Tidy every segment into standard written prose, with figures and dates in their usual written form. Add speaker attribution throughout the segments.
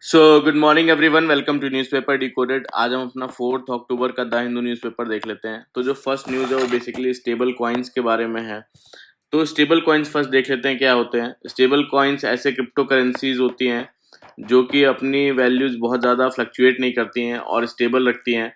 Speaker 1: So good morning everyone, welcome to newspaper decoded. आज हम अपना 4 अक्टूबर का द हिंदू न्यूज़पेपर देख लेते हैं। तो जो फर्स्ट न्यूज़ है वो बेसिकली स्टेबल कॉइन्स के बारे में है। तो स्टेबल कॉइन्स फर्स्ट देख लेते हैं क्या होते हैं। स्टेबल कॉइन्स ऐसे क्रिप्टो करेंसीज होती हैं जो कि अपनी वैल्यूज़ बहुत ज़्यादा फ्लक्चुएट नहीं करती हैं और स्टेबल रखती हैं।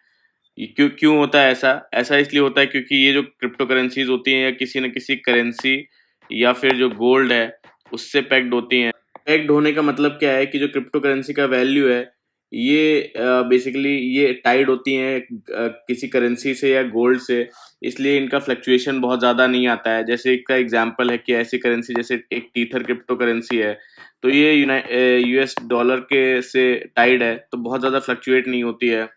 Speaker 1: ये क्यों क्यों होता है ऐसा? ऐसा इसलिए होता है क्योंकि ये जो क्रिप्टो करेंसीज होती हैं या किसी न किसी करेंसी या फिर जो गोल्ड है उससे पैक्ड होती हैं। पैक्ड होने का मतलब क्या है कि जो क्रिप्टो करेंसी का वैल्यू है ये बेसिकली ये टाइड होती हैं किसी करेंसी से या गोल्ड से, इसलिए इनका फ्लक्चुएशन बहुत ज़्यादा नहीं आता है। जैसे एक का एग्जांपल है कि ऐसी करेंसी जैसे एक टीथर क्रिप्टो करेंसी है, तो ये यूएस डॉलर के से टाइड है तो बहुत ज़्यादा फ्लक्चुएट नहीं होती है।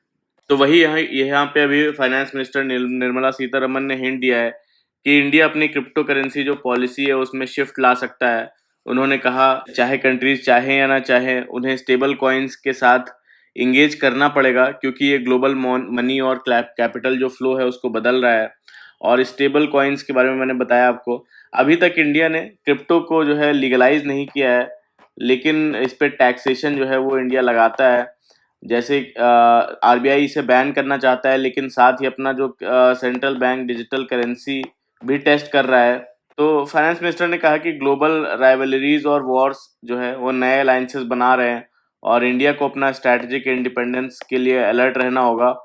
Speaker 1: तो वही यहाँ पे अभी फाइनेंस मिनिस्टर निर्मला सीतारमन ने हिंट दिया है कि इंडिया अपनी क्रिप्टो करेंसी जो पॉलिसी है उसमें शिफ्ट ला सकता है। उन्होंने कहा चाहे कंट्रीज चाहें या ना चाहें उन्हें स्टेबल कॉइन्स के साथ इंगेज करना पड़ेगा, क्योंकि ये ग्लोबल मनी और कैपिटल जो फ्लो है उसको बदल रहा है। और स्टेबल कॉइन्स के बारे में मैंने बताया आपको। अभी तक इंडिया ने क्रिप्टो को जो है लीगलाइज नहीं किया है, लेकिन इस पे टैक्सेशन जो है वो इंडिया लगाता है। जैसे आरबीआई इसे बैन करना चाहता है, लेकिन साथ ही अपना जो सेंट्रल बैंक डिजिटल करेंसी भी टेस्ट कर रहा है। तो फाइनेंस मिनिस्टर ने कहा कि ग्लोबल राइवलरीज और वॉर्स जो है वो नए अलायंसेस बना रहे हैं और इंडिया को अपना स्ट्रैटेजिक इंडिपेंडेंस के लिए अलर्ट रहना होगा।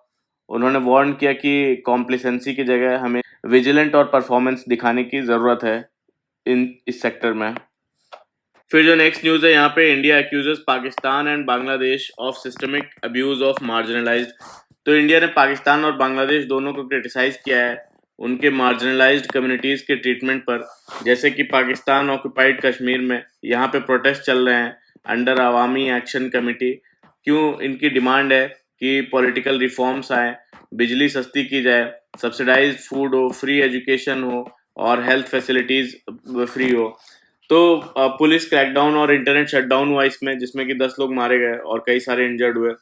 Speaker 1: उन्होंने वार्न किया कि कॉम्प्लिसेंसी की जगह हमें विजिलेंट और परफॉर्मेंस दिखाने की ज़रूरत है इस सेक्टर में। फिर जो नेक्स्ट न्यूज़ है यहाँ पे, India accuses Pakistan and Bangladesh of systemic abuse of marginalized. तो इंडिया ने पाकिस्तान और बांग्लादेश दोनों को क्रिटिसाइज किया है उनके मार्जिनलाइज्ड कम्युनिटीज़ के ट्रीटमेंट पर। जैसे कि पाकिस्तान ऑक्यूपाइड कश्मीर में यहाँ पे प्रोटेस्ट चल रहे हैं अंडर अवामी एक्शन कमेटी। क्यों? इनकी डिमांड है कि पॉलिटिकल रिफॉर्म्स आए, बिजली सस्ती की जाए, सब्सिडाइज फूड हो, फ्री एजुकेशन हो और हेल्थ फैसिलिटीज़ फ्री हो। तो पुलिस क्रैकडाउन और इंटरनेट शटडाउन हुआ इसमें, जिसमें कि 10 लोग मारे गए और कई सारे इंजर्ड हुए।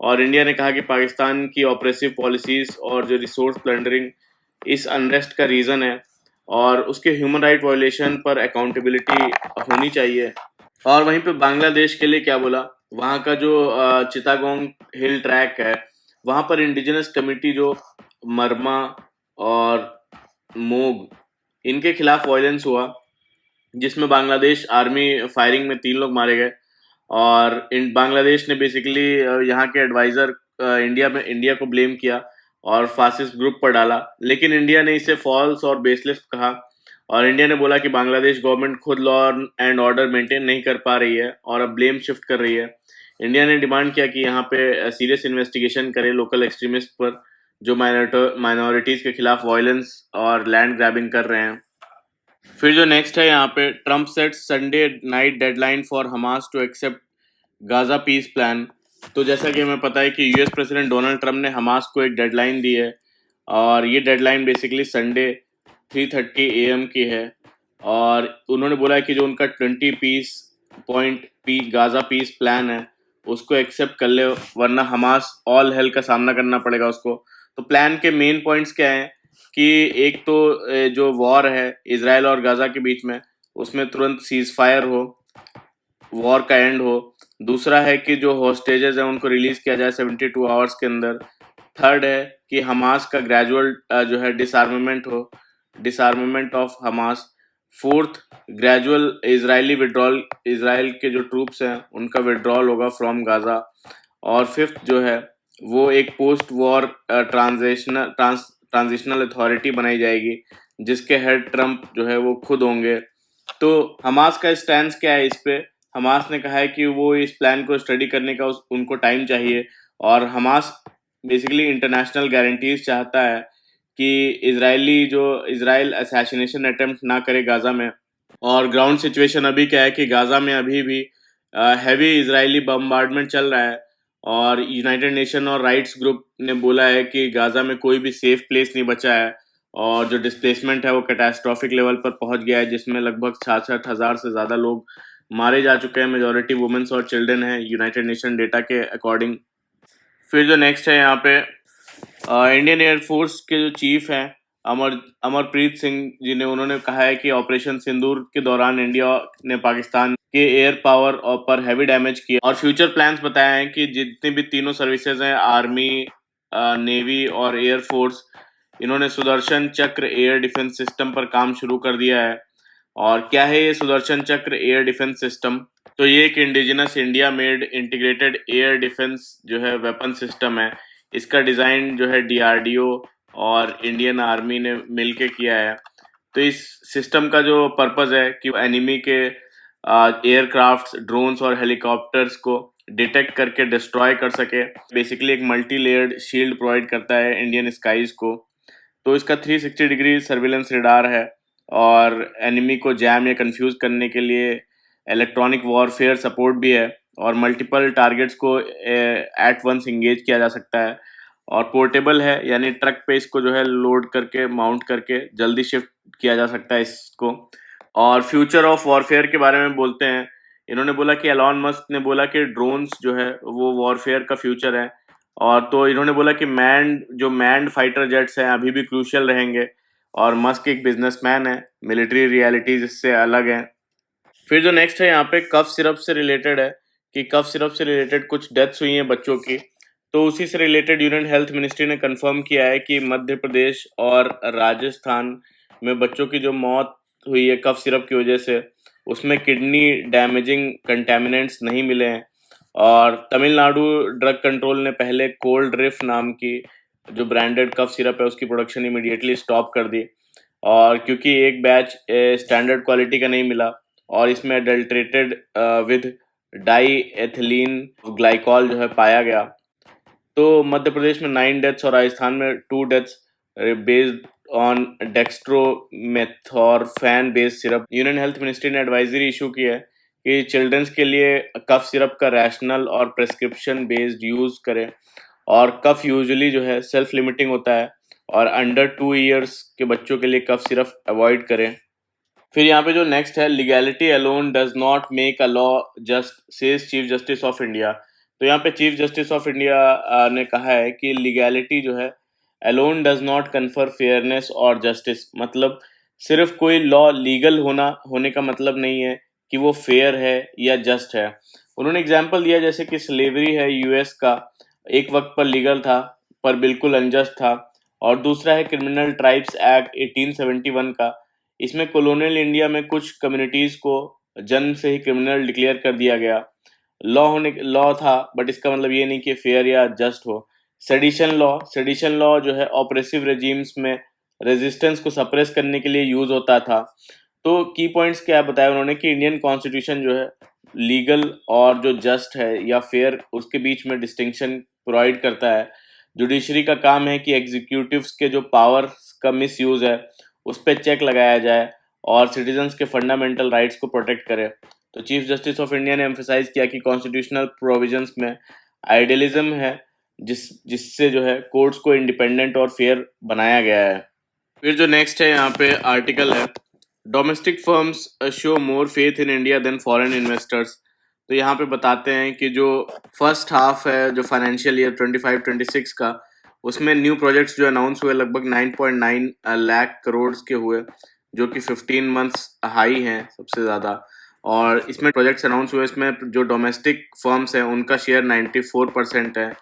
Speaker 1: और इंडिया ने कहा कि पाकिस्तान की ऑपरेसिव पॉलिसीज और जो रिसोर्स प्लंडरिंग इस अनरेस्ट का रीज़न है और उसके ह्यूमन राइट वायलेशन पर अकाउंटेबिलिटी होनी चाहिए। और वहीं पे बांग्लादेश के लिए क्या बोला, वहाँ का जो चिटागोंग हिल ट्रैक है वहाँ पर इंडिजिनस कम्युनिटी जो मरमा और मोग, इनके खिलाफ वायलेंस हुआ, जिसमें बांग्लादेश आर्मी फायरिंग में 3 लोग मारे गए। और इन बांग्लादेश ने बेसिकली यहाँ के एडवाइज़र इंडिया को ब्लेम किया और फासिस्ट ग्रुप पर डाला, लेकिन इंडिया ने इसे फॉल्स और बेसलेस कहा। और इंडिया ने बोला कि बांग्लादेश गवर्नमेंट खुद लॉ एंड ऑर्डर मेंटेन नहीं कर पा रही है और अब ब्लेम शिफ्ट कर रही है। इंडिया ने डिमांड किया कि यहाँ पे सीरियस इन्वेस्टिगेशन करे लोकल एक्सट्रीमिस्ट पर जो माइनॉरिटीज़ के खिलाफ वायलेंस और लैंड ग्रैबिंग कर रहे हैं। फिर जो नेक्स्ट है यहाँ पे, Trump set Sunday night deadline for Hamas to accept Gaza peace plan. तो जैसा कि हमें पता है कि यूएस प्रेसिडेंट डोनाल्ड ट्रम्प ने हमास को एक डेडलाइन दी है और ये डेडलाइन बेसिकली संडे 3:30 AM की है। और उन्होंने बोला है कि जो उनका 20 peace point Gaza peace plan है उसको एक्सेप्ट कर ले, वरना हमास ऑल हेल का सामना करना पड़ेगा उसको। तो प्लान के मेन पॉइंट्स क्या हैं कि एक तो जो वॉर है इसराइल और गाजा के बीच में, उसमें तुरंत सीज फायर हो, वॉर का एंड हो। दूसरा है कि जो हॉस्टेजेस हैं उनको रिलीज किया जाए 72 आवर्स के अंदर। थर्ड है कि हमास का ग्रेजुअल जो है डिसआर्मामेंट हो, डिसआर्मामेंट of Hamas. Fourth, gradual Israeli withdrawal, Israel के जो ट्रूप्स हैं उनका विड्रॉल होगा फ्रॉम गाजा। और फिफ्थ जो है वो एक पोस्ट वॉर ट्रांजिशनल अथॉरिटी बनाई जाएगी जिसके हेड ट्रम्प जो है वो खुद होंगे। तो हमास का स्टैंड क्या है इस पे? हमास ने कहा है कि वो इस प्लान को स्टडी करने का उनको टाइम चाहिए और हमास बेसिकली इंटरनेशनल गारंटीज चाहता है कि इजराइल असैसिनेशन अटेम्प्ट ना करे गाजा में। और ग्राउंड सिचुएशन अभी क्या है कि गाजा में अभी भी हैवी इजरायली बम्बार्डमेंट चल रहा है और यूनाइटेड नेशन और राइट्स ग्रुप ने बोला है कि गाजा में कोई भी सेफ प्लेस नहीं बचा है और जो डिस्प्लेसमेंट है वो कैटास्ट्रॉफिक लेवल पर पहुंच गया है, जिसमें लगभग 66,000 से ज़्यादा लोग मारे जा चुके हैं। मेजॉरिटी वुमेन्स और चिल्ड्रन हैं यूनाइटेड नेशन डेटा के अकॉर्डिंग। फिर जो नेक्स्ट है यहाँ पे, इंडियन एयरफोर्स के जो चीफ हैं अमर अमरप्रीत सिंह जी ने उन्होंने कहा है कि ऑपरेशन सिंदूर के दौरान इंडिया ने पाकिस्तान के एयर पावर और पर हैवी डैमेज किया और फ्यूचर प्लान्स बताए हैं कि जितनी भी तीनों सर्विसेज हैं, आर्मी, नेवी और एयर फोर्स, इन्होंने सुदर्शन चक्र एयर डिफेंस सिस्टम पर काम शुरू कर दिया है। और क्या है ये सुदर्शन चक्र एयर डिफेंस सिस्टम? तो ये एक indigenous India made integrated air defence जो है वेपन सिस्टम है। इसका डिज़ाइन जो है डीआरडीओ और इंडियन आर्मी ने मिलके किया है। तो इस सिस्टम का जो पर्पस है कि एनिमी के एयरक्राफ्ट्स, ड्रोन्स और हेलीकॉप्टर्स को डिटेक्ट करके डिस्ट्रॉय कर सके। बेसिकली एक मल्टी लेयर्ड शील्ड प्रोवाइड करता है इंडियन स्काईज को। तो इसका 360 डिग्री सर्विलेंस रडार है और एनिमी को जैम या कंफ्यूज करने के लिए इलेक्ट्रॉनिक वॉरफेयर सपोर्ट भी है और मल्टीपल टारगेट्स को एट वंस इंगेज किया जा सकता है और पोर्टेबल है, यानी ट्रक पे इसको जो है लोड करके माउंट करके जल्दी शिफ्ट किया जा सकता है इसको। और फ्यूचर ऑफ वॉरफेयर के बारे में बोलते हैं। इन्होंने बोला कि एलॉन मस्क ने बोला कि ड्रोन्स जो है वो वॉरफेयर का फ्यूचर है। और तो इन्होंने बोला कि मैंड फाइटर जेट्स हैं अभी भी क्रूशियल रहेंगे। और मस्क एक बिजनेसमैन है, मिलिट्री रियलिटीज इससे अलग है। फिर जो नेक्स्ट है यहाँ पे कफ सिरप से रिलेटेड है कि कफ सिरप से रिलेटेड कुछ डेथ्स हुई हैं बच्चों की। तो उसी से रिलेटेड यूनियन हेल्थ मिनिस्ट्री ने कंफर्म किया है कि मध्य प्रदेश और राजस्थान में बच्चों की जो मौत हुई है कफ सिरप की वजह से, उसमें किडनी डैमेजिंग कंटेमिनेंट्स नहीं मिले हैं। और तमिलनाडु ड्रग कंट्रोल ने पहले कोल्ड रिफ नाम की जो ब्रांडेड कफ सिरप है उसकी प्रोडक्शन इमीडिएटली स्टॉप कर दी। और क्योंकि एक बैच स्टैंडर्ड क्वालिटी का नहीं मिला और इसमें adulterated with diethylene glycol जो है पाया गया। तो मध्य प्रदेश में 9 डेथ्स और राजस्थान में 2 deaths based on dextromethorphan based syrup. Union health ministry ने एडवाइजरी इशू की है कि चिल्ड्रंस के लिए कफ सिरप का रैशनल और प्रेस्क्रिप्शन बेस्ड यूज करें। और कफ यूजुअली जो है सेल्फ लिमिटिंग होता है और अंडर 2 इयर्स के बच्चों के लिए कफ सिरप अवॉइड करें। फिर यहाँ पे जो नेक्स्ट है, legality alone does not make a law just, says chief justice of India. तो यहाँ पे चीफ जस्टिस ऑफ इंडिया ने कहा है कि लीगैलिटी जो है alone does not confer fairness और जस्टिस। मतलब सिर्फ कोई लॉ लीगल होने का मतलब नहीं है कि वो फेयर है या जस्ट है। उन्होंने एग्जाम्पल दिया जैसे कि स्लेवरी है यूएस का, एक वक्त पर लीगल था पर बिल्कुल अनजस्ट था। और दूसरा है क्रिमिनल ट्राइब्स एक्ट 1871 का। इसमें कॉलोनियल इंडिया में कुछ कम्युनिटीज को जन्म से ही क्रिमिनल डिक्लेयर कर दिया गया। लॉ था बट इसका मतलब ये नहीं कि फेयर या जस्ट हो। सेडिशन लॉ जो है ऑपरेसिव रेजिम्स में रेजिस्टेंस को सप्रेस करने के लिए यूज होता था। तो की पॉइंट्स क्या बताया उन्होंने कि इंडियन कॉन्स्टिट्यूशन जो है लीगल और जो जस्ट है या फेयर उसके बीच में डिस्टिंक्शन प्रोवाइड करता है। जुडिशरी का काम है कि एग्जीक्यूटिव्स के जो पावर्स का मिस यूज है उस पर चेक लगाया जाए और सिटीजन्स के फंडामेंटल राइट्स को प्रोटेक्ट करे। तो चीफ जस्टिस ऑफ इंडिया ने एम्फेसाइज किया कि कॉन्स्टिट्यूशनल प्रोविजंस में आइडियलिज्म है जिससे जो है कोर्ट्स को इंडिपेंडेंट और फेयर बनाया गया है। फिर जो नेक्स्ट है यहाँ पे आर्टिकल है, domestic firms show more faith in India than foreign investors. तो यहाँ पे बताते हैं कि जो फर्स्ट हाफ है जो फाइनेंशियल ईयर 25-26 का, उसमें न्यू प्रोजेक्ट्स जो अनाउंस हुए लगभग 9.9 लाख करोड़ के हुए, जो कि 15 मंथ्स हाई हैं सबसे ज़्यादा। और इसमें प्रोजेक्ट्स अनाउंस हुए, इसमें जो डोमेस्टिक फर्म्स हैं उनका शेयर 94% है।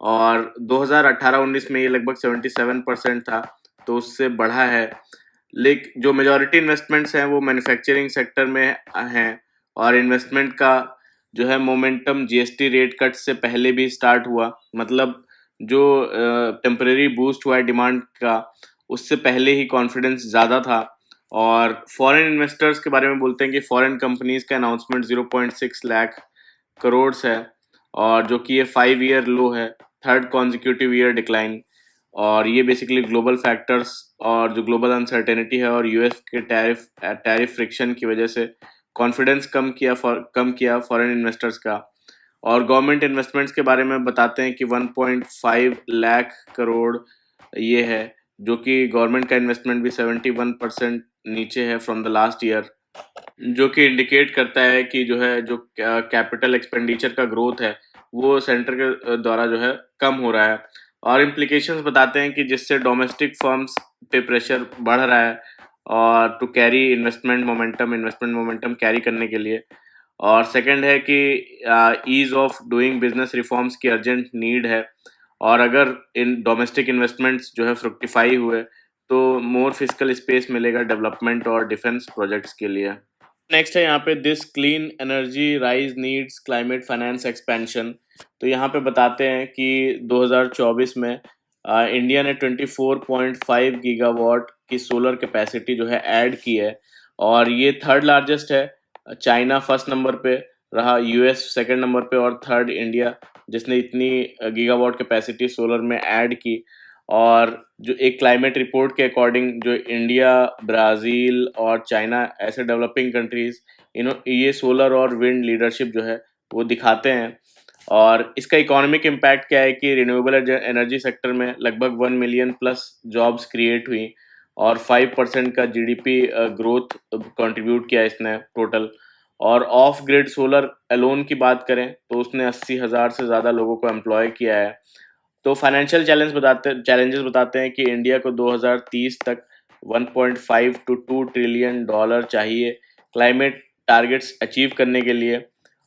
Speaker 1: और 2018-19 में ये लगभग 77% था, तो उससे बढ़ा है। लेकिन जो मेजॉरिटी इन्वेस्टमेंट्स हैं वो मैन्युफैक्चरिंग सेक्टर में हैं और इन्वेस्टमेंट का जो है मोमेंटम जीएसटी रेट कट से पहले भी स्टार्ट हुआ। मतलब जो टेम्परेरी बूस्ट हुआ है डिमांड का, उससे पहले ही कॉन्फिडेंस ज़्यादा था। और फॉरेन इन्वेस्टर्स के बारे में बोलते हैं कि फॉरेन कंपनीज का अनाउंसमेंट 0.6 लाख करोड़ है और जो कि ये 5 ईयर लो है, थर्ड कॉन्जिक्यूटिव ईयर डिक्लाइन। और ये बेसिकली ग्लोबल फैक्टर्स और जो ग्लोबल अनसर्टेनिटी है और यूएस के टैरिफ फ्रिक्शन की वजह से कॉन्फिडेंस कम किया फॉरेन इन्वेस्टर्स का। और गवर्नमेंट इन्वेस्टमेंट्स के बारे में बताते हैं कि 1.5 लाख करोड़ ये है, जो कि गवर्नमेंट का इन्वेस्टमेंट भी 71% नीचे है फ्रॉम द लास्ट ईयर, जो कि इंडिकेट करता है कि जो है जो कैपिटल एक्सपेंडिचर का ग्रोथ है वो सेंटर के द्वारा जो है कम हो रहा है। और इम्प्लीकेशंस बताते हैं कि जिससे डोमेस्टिक फर्म्स पे प्रेशर बढ़ रहा है और to carry investment momentum carry करने के लिए। और सेकंड है कि ease of doing business reforms की अर्जेंट नीड है। और अगर इन डोमेस्टिक इन्वेस्टमेंट्स जो है फ्रुक्टिफाई हुए तो मोर फिस्कल स्पेस मिलेगा डेवलपमेंट और डिफेंस प्रोजेक्ट्स के लिए। नेक्स्ट है यहाँ पे this clean energy rise needs climate finance expansion. तो यहाँ पे बताते हैं कि 2024 में इंडिया ने 24.5 गीगावाट की सोलर कैपेसिटी जो है ऐड की है और ये थर्ड लार्जेस्ट है। चाइना फर्स्ट नंबर पे रहा, यूएस सेकंड नंबर पे और थर्ड इंडिया जिसने इतनी गीगावाट कैपेसिटी सोलर में ऐड की। और जो एक क्लाइमेट रिपोर्ट के अकॉर्डिंग जो इंडिया, ब्राज़ील और चाइना ऐसे डेवलपिंग कंट्रीज़ ये सोलर और विंड लीडरशिप जो है वो दिखाते हैं। और इसका इकोनॉमिक इम्पैक्ट क्या है कि रिन्यूएबल एनर्जी सेक्टर में लगभग 1 मिलियन प्लस जॉब्स क्रिएट हुई और 5% का जीडीपी ग्रोथ कंट्रीब्यूट किया इसने टोटल। और ऑफ ग्रिड सोलर अलोन की बात करें तो उसने 80,000 से ज़्यादा लोगों को एम्प्लॉय किया है। तो फाइनेंशियल चैलेंजेस बताते हैं कि इंडिया को 2030 तक 1.5 टू 2 ट्रिलियन डॉलर चाहिए क्लाइमेट टारगेट्स अचीव करने के लिए।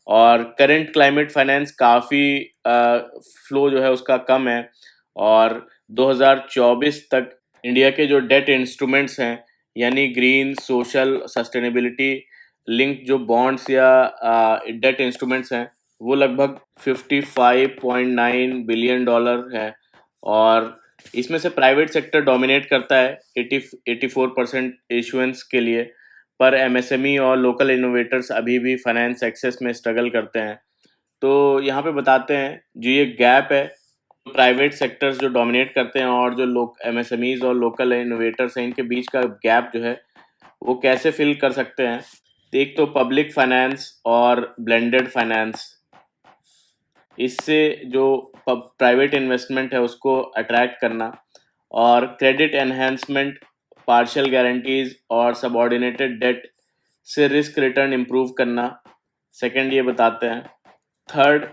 Speaker 1: और करंट क्लाइमेट फाइनेंस काफ़ी फ्लो जो है उसका कम है। और 2024 तक इंडिया के जो डेट इंस्ट्रूमेंट्स हैं यानी ग्रीन सोशल सस्टेनेबिलिटी लिंक जो बॉन्ड्स या डेट इंस्ट्रूमेंट्स हैं वो लगभग 55.9 बिलियन डॉलर है। और इसमें से प्राइवेट सेक्टर डोमिनेट करता है 84% इशुएंस के लिए। पर एमएसएमई और लोकल इनोवेटर्स अभी भी फाइनेंस एक्सेस में स्ट्रगल करते हैं। तो यहाँ पे बताते हैं जो ये गैप है, प्राइवेट सेक्टर्स जो डोमिनेट करते हैं और जो लोग एमएसएमईज और लोकल इनोवेटर्स हैं इनके बीच का गैप जो है वो कैसे फिल कर सकते हैं। तो एक तो पब्लिक फाइनेंस और ब्लेंडेड फाइनेंस, इससे जो प्राइवेट इन्वेस्टमेंट है उसको अट्रैक्ट करना। और क्रेडिट एनहेंसमेंट, पार्शियल गारंटीज और सबऑर्डिनेटेड डेट से रिस्क रिटर्न इम्प्रूव करना। सेकंड ये बताते हैं। थर्ड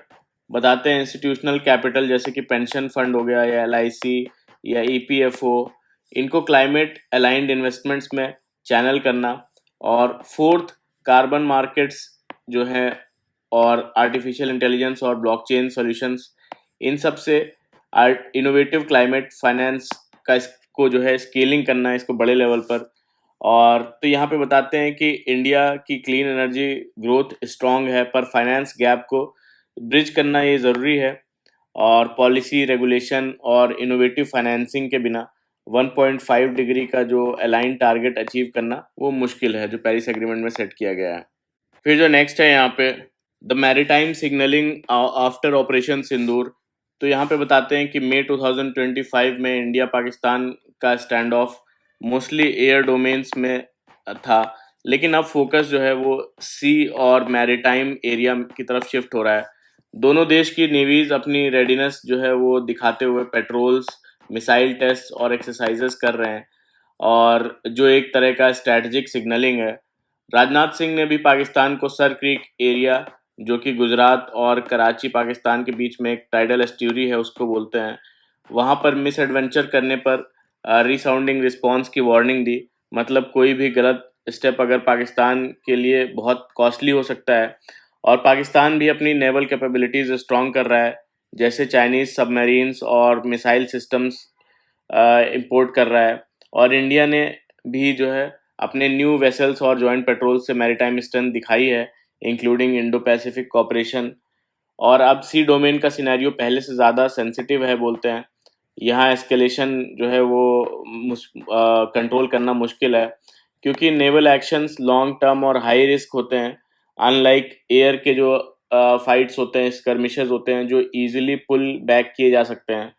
Speaker 1: बताते हैं इंस्टीट्यूशनल कैपिटल जैसे कि पेंशन फंड हो गया या एलआईसी या ईपीएफओ, इनको क्लाइमेट अलाइंड इन्वेस्टमेंट्स में चैनल करना। और फोर्थ कार्बन मार्केट्स जो है और आर्टिफिशियल इंटेलिजेंस और ब्लॉकचेन सॉल्यूशंस, इन सब से इनोवेटिव क्लाइमेट फाइनेंस का इसको जो है स्केलिंग करना है इसको बड़े लेवल पर। और तो यहाँ पे बताते हैं कि इंडिया की क्लीन एनर्जी ग्रोथ स्ट्रांग है पर फाइनेंस गैप को ब्रिज करना ये ज़रूरी है। और पॉलिसी रेगुलेशन और इनोवेटिव फाइनेंसिंग के बिना 1.5 डिग्री का जो अलाइन टारगेट अचीव करना वो मुश्किल है जो पेरिस एग्रीमेंट में सेट किया गया है। फिर जो नेक्स्ट है यहाँ पे the maritime signalling after operation Sindoor. तो यहाँ पे बताते हैं कि मई 2025 में इंडिया पाकिस्तान का stand of mostly air domains में था, लेकिन अब फोकस जो है वो सी और मैरीटाइम एरिया की तरफ शिफ्ट हो रहा है। दोनों देश की नेवीज अपनी रेडीनेस जो है वो दिखाते हुए पेट्रोल्स, मिसाइल टेस्ट और एक्सरसाइजेस कर रहे हैं और जो एक तरह का स्ट्रैटेजिक सिग्नलिंग है। राजनाथ सिंह ने भी पाकिस्तान को सर क्रीक एरिया जो कि गुजरात और कराची पाकिस्तान के बीच में एक टाइडल एस्ट्यूरी है उसको बोलते हैं, वहाँ पर मिस एडवेंचर करने पर रिसाउंडिंग रिस्पॉन्स की वार्निंग दी। मतलब कोई भी गलत स्टेप अगर पाकिस्तान के लिए बहुत कॉस्टली हो सकता है। और पाकिस्तान भी अपनी नेवल कैपेबिलिटीज़ स्ट्रॉन्ग कर रहा है, जैसे चाइनीज़ सबमरीन्स और मिसाइल सिस्टम्स इंपोर्ट कर रहा है। और इंडिया ने भी जो है अपने न्यू वेसल्स और जॉइंट पेट्रोल से मैरीटाइम स्ट्रेंथ दिखाई है, इंक्लूडिंग इंडो पैसिफिक कॉपरेशन। और अब सी डोमेन का सिनेरियो पहले से ज़्यादा सेंसिटिव है बोलते हैं। यहाँ एस्केलेशन जो है वो कंट्रोल करना मुश्किल है क्योंकि नेवल एक्शंस लॉन्ग टर्म और हाई रिस्क होते हैं, अनलाइक एयर के जो फाइट्स होते हैं, स्कर्मिशेस होते हैं जो इजीली पुल बैक किए जा सकते हैं।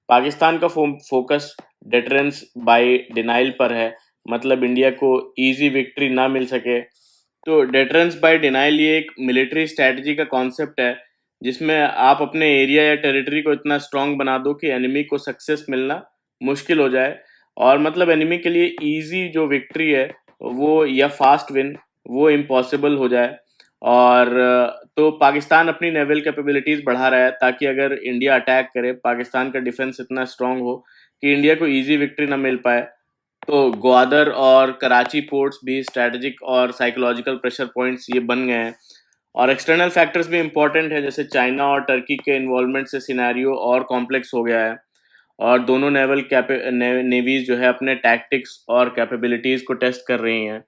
Speaker 1: पाकिस्तान का फोकस डिटरेंस बाय डिनाइल पर है, मतलब इंडिया को इजी विक्ट्री ना मिल सके। तो डिटरेंस बाय डिनाइल ये एक मिलिट्री स्ट्रैटेजी का कॉन्सेप्ट है जिसमें आप अपने एरिया या टेरिटरी को इतना स्ट्रांग बना दो कि एनिमी को सक्सेस मिलना मुश्किल हो जाए। और मतलब एनिमी के लिए इजी जो विक्ट्री है वो या फास्ट विन वो इम्पॉसिबल हो जाए। और तो पाकिस्तान अपनी नेवल कैपेबिलिटीज़ बढ़ा रहा है ताकि अगर इंडिया अटैक करे, पाकिस्तान का डिफेंस इतना स्ट्रांग हो कि इंडिया को ईज़ी विक्ट्री ना मिल पाए। तो ग्वादर और कराची पोर्ट्स भी स्ट्रैटेजिक और साइकोलॉजिकल प्रेशर पॉइंट्स ये बन गए हैं। और एक्सटर्नल फैक्टर्स भी इम्पोर्टेंट है, जैसे चाइना और टर्की के इन्वॉल्वमेंट से सिनेरियो और कॉम्प्लेक्स हो गया है। और दोनों नेवीज जो है अपने टैक्टिक्स और कैपेबिलिटीज़ को टेस्ट कर रही हैं।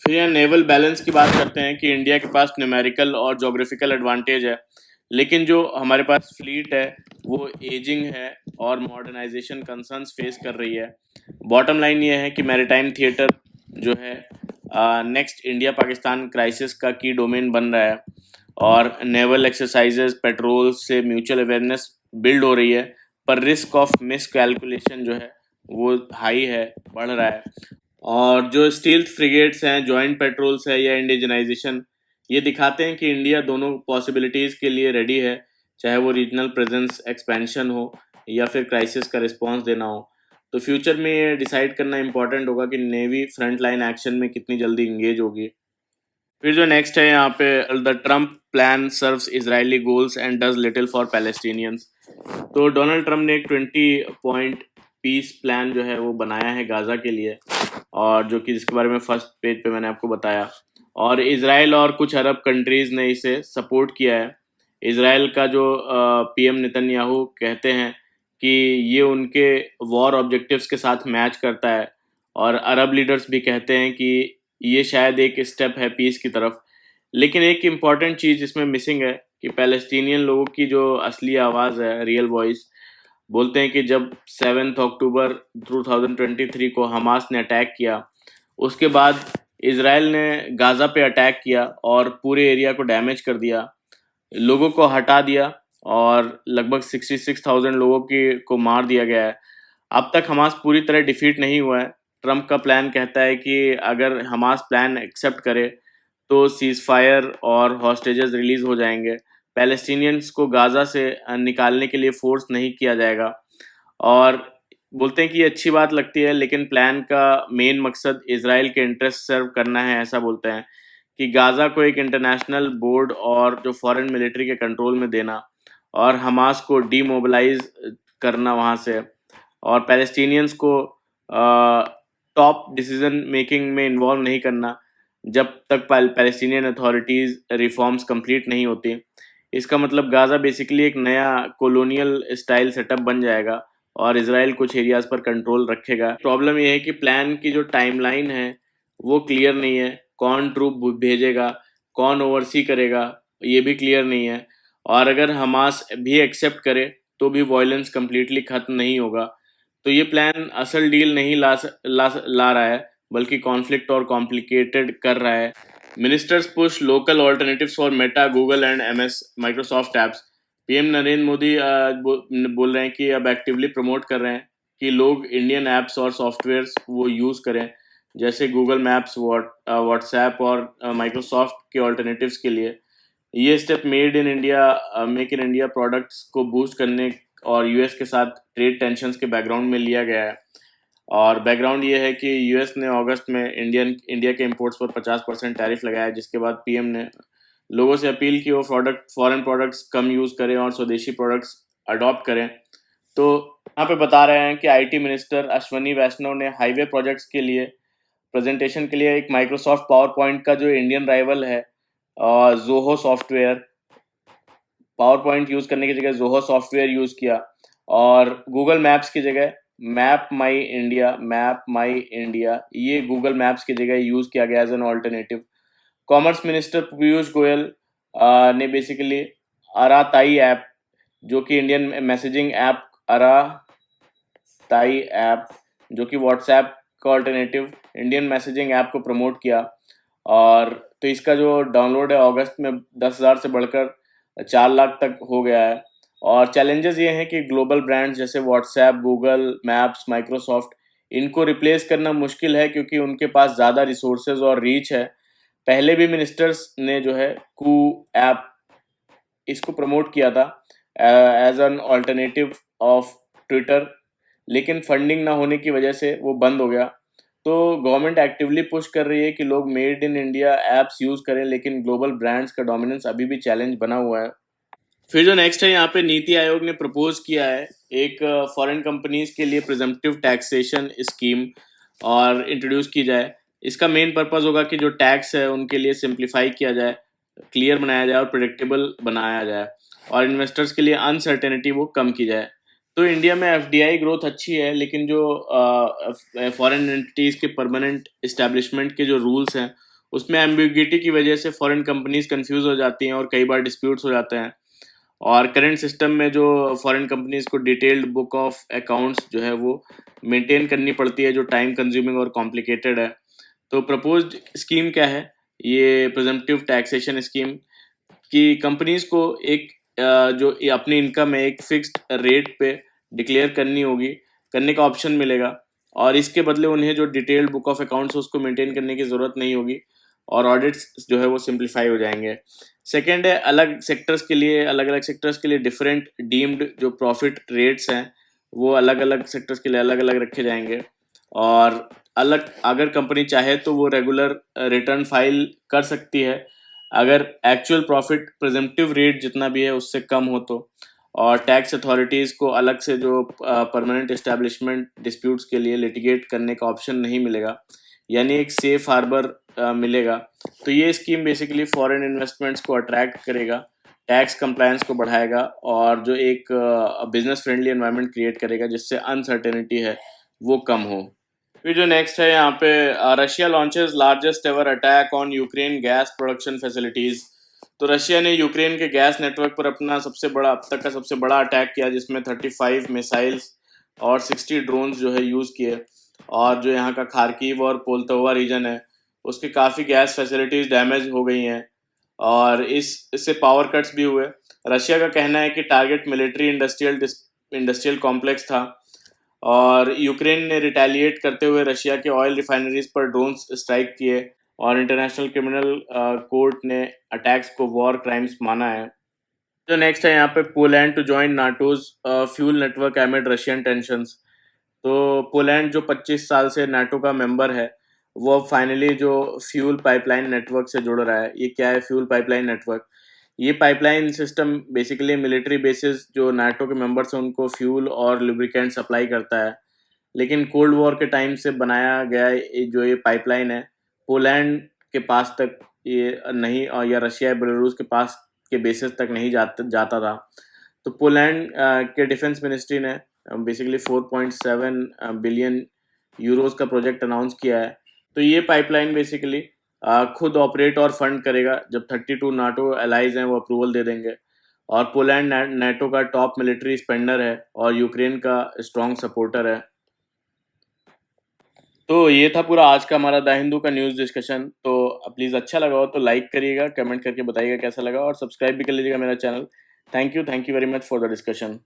Speaker 1: फिर यहाँ नेवल बैलेंस की बात करते हैं कि इंडिया के पास न्यूमेरिकल और जोग्राफिकल एडवांटेज है, लेकिन जो हमारे पास फ्लीट है वो एजिंग है और मॉडर्नाइजेशन कंसर्न्स फेस कर रही है। बॉटम लाइन ये है कि मैरीटाइम थिएटर जो है नेक्स्ट इंडिया पाकिस्तान क्राइसिस का की डोमेन बन रहा है, और नेवल एक्सरसाइजेज पेट्रोल से म्यूचुअल अवेयरनेस बिल्ड हो रही है, पर रिस्क ऑफ मिस कैलकुलेशन जो है वो हाई है, बढ़ रहा है। और जो स्टील्थ फ्रिगेट्स हैं, जॉइंट पेट्रोल्स है या इंडिजनाइजेशन, ये दिखाते हैं कि इंडिया दोनों पॉसिबिलिटीज़ के लिए रेडी है, चाहे वो रीजनल प्रेजेंस एक्सपेंशन हो या फिर क्राइसिस का रिस्पांस देना हो। तो फ्यूचर में ये डिसाइड करना इंपॉर्टेंट होगा कि नेवी फ्रंट लाइन एक्शन में कितनी जल्दी इंगेज होगी। फिर जो नेक्स्ट है यहाँ पे, the Trump plan serves Israeli goals and does little for Palestinians. तो डोनाल्ड ट्रम्प ने एक 20 पॉइंट पीस प्लान जो है वो बनाया है गाज़ा के लिए, और जो कि जिसके बारे में फर्स्ट पेज पे मैंने आपको बताया। और इसराइल और कुछ अरब कंट्रीज़ ने इसे सपोर्ट किया है। इसराइल का जो पीएम नेतन्याहू कहते हैं कि ये उनके वॉर ऑब्जेक्टिव्स के साथ मैच करता है, और अरब लीडर्स भी कहते हैं कि ये शायद एक स्टेप है पीस की तरफ। लेकिन एक इम्पॉर्टेंट चीज़ इसमें मिसिंग है कि पैलेस्टीनियन लोगों की जो असली आवाज़ है, रियल वॉइस, बोलते हैं कि जब 7 अक्टूबर 2023 को हमास ने अटैक किया, उसके बाद इसराइल ने गाज़ा पे अटैक किया और पूरे एरिया को डैमेज कर दिया, लोगों को हटा दिया, और लगभग 66,000 लोगों की को मार दिया गया है। अब तक हमास पूरी तरह डिफीट नहीं हुआ है। ट्रम्प का प्लान कहता है कि अगर हमास प्लान एक्सेप्ट करे तो सीज़ फायर और हॉस्टेजेस रिलीज़ हो जाएंगे। पैलेस्टीनियंस को गाज़ा से निकालने के लिए फोर्स नहीं किया जाएगा। और बोलते हैं कि ये अच्छी बात लगती है, लेकिन प्लान का मेन मकसद इज़राइल के इंटरेस्ट सर्व करना है, ऐसा बोलते हैं कि गाज़ा को एक इंटरनेशनल बोर्ड और जो फॉरेन मिलिट्री के कंट्रोल में देना, और हमास को डीमोबिलाइज करना वहाँ से, और पैलेस्टीनियंस को टॉप डिसीजन मेकिंग में इन्वॉल्व नहीं करना जब तक पैलेस्टीनियन अथॉरिटीज़ रिफॉर्म्स कंप्लीट नहीं होती। इसका मतलब गाज़ा बेसिकली एक नया कॉलोनियल स्टाइल सेटअप बन जाएगा, और इसराइल कुछ एरियाज पर कंट्रोल रखेगा। प्रॉब्लम ये है कि प्लान की जो टाइमलाइन है वो क्लियर नहीं है। कौन ट्रूप भेजेगा, कौन ओवरसी करेगा, ये भी क्लियर नहीं है। और अगर हमास भी एक्सेप्ट करे तो भी वायलेंस कम्प्लीटली ख़त्म नहीं होगा। तो ये प्लान असल डील नहीं ला रहा है, बल्कि कॉन्फ्लिक्ट और कॉम्प्लिकेटेड कर रहा है। Ministers push local alternatives for Meta, Google and MS Microsoft apps. PM Narendra Modi बोल रहे हैं कि अब एक्टिवली प्रमोट कर रहे हैं कि लोग इंडियन ऐप्स और सॉफ्टवेयर्स वो यूज़ करें, जैसे गूगल मैप्स, व्हाट्सएप और माइक्रोसॉफ्ट के ऑल्टरनेटिव्स के लिए। ये step make in India products को बूस्ट करने और यूएस के साथ ट्रेड टेंशंस के बैकग्राउंड में लिया गया है। और बैकग्राउंड ये है कि यूएस ने अगस्त में इंडिया के इंपोर्ट्स पर 50% टैरिफ लगाया, जिसके बाद पीएम ने लोगों से अपील की वो फॉरेन प्रोडक्ट्स कम यूज़ करें और स्वदेशी प्रोडक्ट्स अडॉप्ट करें। तो यहाँ पे बता रहे हैं कि आईटी मिनिस्टर अश्वनी वैष्णव ने हाईवे प्रोजेक्ट्स के लिए प्रेजेंटेशन के लिए एक माइक्रोसॉफ्ट पावर पॉइंट का जो इंडियन राइवल है, Zoho software, power point use करने की जगह जोहो सॉफ्टवेयर यूज़ किया, और गूगल मैप्स की जगह मैप माई इंडिया ये गूगल मैप्स की जगह यूज़ किया गया as an alternative. Commerce minister Piyush Goyal ने बेसिकली अराताई ऐप, जो कि Indian messaging app, Arattai app जो कि व्हाट्सएप का ऑल्टरनेटिव इंडियन मैसेजिंग ऐप को प्रमोट किया। और तो इसका जो डाउनलोड है अगस्त में 10,000 से बढ़कर 4 लाख तक हो गया है। और चैलेंजेस ये हैं कि ग्लोबल ब्रांड्स जैसे व्हाट्सएप, गूगल मैप्स, माइक्रोसॉफ्ट, इनको रिप्लेस करना मुश्किल है क्योंकि उनके पास ज़्यादा रिसोर्सेज और रीच है। पहले भी मिनिस्टर्स ने जो है कू ऐप इसको प्रमोट किया था as an alternative of Twitter, लेकिन फंडिंग ना होने की वजह से वो बंद हो गया। तो गवर्नमेंट एक्टिवली पुश कर रही है कि लोग made in India apps use करें, लेकिन ग्लोबल ब्रांड्स का डोमिनेंस अभी भी चैलेंज बना हुआ है। फिर जो नेक्स्ट है, यहाँ पे नीति आयोग ने प्रपोज किया है एक फॉरेन कंपनीज के लिए प्रिजम्पटिव टैक्सेशन स्कीम और इंट्रोड्यूस की जाए। इसका मेन पर्पस होगा कि जो टैक्स है उनके लिए सिंप्लीफाई किया जाए, क्लियर बनाया जाए और प्रिडिक्टेबल बनाया जाए, और इन्वेस्टर्स के लिए अनसर्टेनिटी वो कम की जाए। तो इंडिया में एफडीआई ग्रोथ अच्छी है, लेकिन जो फॉरेन एंटिटीज के परमानेंट इस्टेब्लिशमेंट के जो रूल्स हैं उसमें एम्बिग्यूटी की वजह से फॉरेन कंपनीज कंफ्यूज हो जाती हैं और कई बार डिस्प्यूट्स हो जाते हैं। और करंट सिस्टम में जो फॉरेन कंपनीज को डिटेल्ड बुक ऑफ अकाउंट्स जो है वो मेंटेन करनी पड़ती है, जो टाइम कंज्यूमिंग और कॉम्प्लिकेटेड है। तो प्रपोज्ड स्कीम क्या है, ये प्रिजम्पटिव टैक्सेशन स्कीम कि कंपनीज को एक जो ये अपनी इनकम है एक फिक्स्ड रेट पे डिक्लेयर करनी होगी, करने का ऑप्शन मिलेगा, और इसके बदले उन्हें जो डिटेल्ड बुक ऑफ अकाउंट्स उसको मेंटेन करने की ज़रूरत नहीं होगी, और ऑडिट्स जो है वो सिंप्लीफाई हो जाएंगे। सेकेंड है, अलग अलग सेक्टर्स के लिए डिफरेंट डीम्ड जो प्रॉफिट रेट्स हैं वो अलग अलग सेक्टर्स के लिए अलग अलग रखे जाएंगे, और अलग अगर कंपनी चाहे तो वो रेगुलर रिटर्न फाइल कर सकती है अगर एक्चुअल प्रॉफिट प्रिजम्पटिव रेट जितना भी है उससे कम हो तो। और टैक्स अथॉरिटीज़ को अलग से जो परमानेंट एस्टेब्लिशमेंट डिस्प्यूट्स के लिए लिटिगेट करने का ऑप्शन नहीं मिलेगा, यानी एक सेफ हार्बर मिलेगा। तो ये स्कीम बेसिकली फॉरेन इन्वेस्टमेंट्स को अट्रैक्ट करेगा, टैक्स कंप्लायंस को बढ़ाएगा, और जो एक बिजनेस फ्रेंडली एनवायरनमेंट क्रिएट करेगा जिससे अनसर्टेनिटी है वो कम हो। फिर जो नेक्स्ट है, यहाँ पे Russia launches largest ever attack on Ukraine gas production facilities. तो रशिया ने यूक्रेन के गैस नेटवर्क पर अपना अब तक का सबसे बड़ा अटैक किया, जिसमें 35 मिसाइल्स और 60 ड्रोन्स जो है यूज़ किए। और जो यहाँ का खार्किव और पोल्तोवा रीजन है उसके काफ़ी गैस फैसिलिटीज़ डैमेज हो गई हैं, और इससे पावर कट्स भी हुए। रशिया का कहना है कि टारगेट मिलिट्री इंडस्ट्रियल कॉम्प्लेक्स था, और यूक्रेन ने रिटेलिएट करते हुए रशिया के ऑयल रिफाइनरीज पर ड्रोन्स स्ट्राइक किए, और इंटरनेशनल क्रिमिनल कोर्ट ने अटैक्स को वॉर क्राइम्स माना है। जो नेक्स्ट है, यहाँ पे Poland to join NATO's fuel network amid Russian tensions. तो पोलैंड जो 25 साल से नाटो का मेंबर है वो फाइनली जो फ्यूल पाइपलाइन नेटवर्क से जुड़ रहा है। ये क्या है फ्यूल पाइपलाइन नेटवर्क? ये pipeline system basically military bases जो नाटो के मेंबर्स हैं उनको फ्यूल और लुब्रिकेंट सप्लाई करता है, लेकिन कोल्ड वॉर के टाइम से बनाया गया जो ये पाइपलाइन है पोलैंड के पास तक ये नहीं, और या रशिया बेलारूस के पास के बेसिस तक नहीं जाता था। तो पोलैंड के डिफेंस मिनिस्ट्री ने बेसिकली 4.7 बिलियन यूरोस का प्रोजेक्ट अनाउंस किया है। तो ये पाइपलाइन बेसिकली खुद ऑपरेट और फंड करेगा जब 32 नाटो एलाइज हैं वो अप्रूवल दे देंगे। और पोलैंड नाटो का टॉप मिलिट्री स्पेंडर है और यूक्रेन का स्ट्रॉन्ग सपोर्टर है। तो ये था पूरा आज का हमारा द हिंदू का न्यूज़ डिस्कशन। तो प्लीज़ अच्छा लगा हो तो लाइक करिएगा, कमेंट करके बताइएगा कैसा लगा, और सब्सक्राइब भी कर लीजिएगा मेरा channel. Thank you very much for the discussion.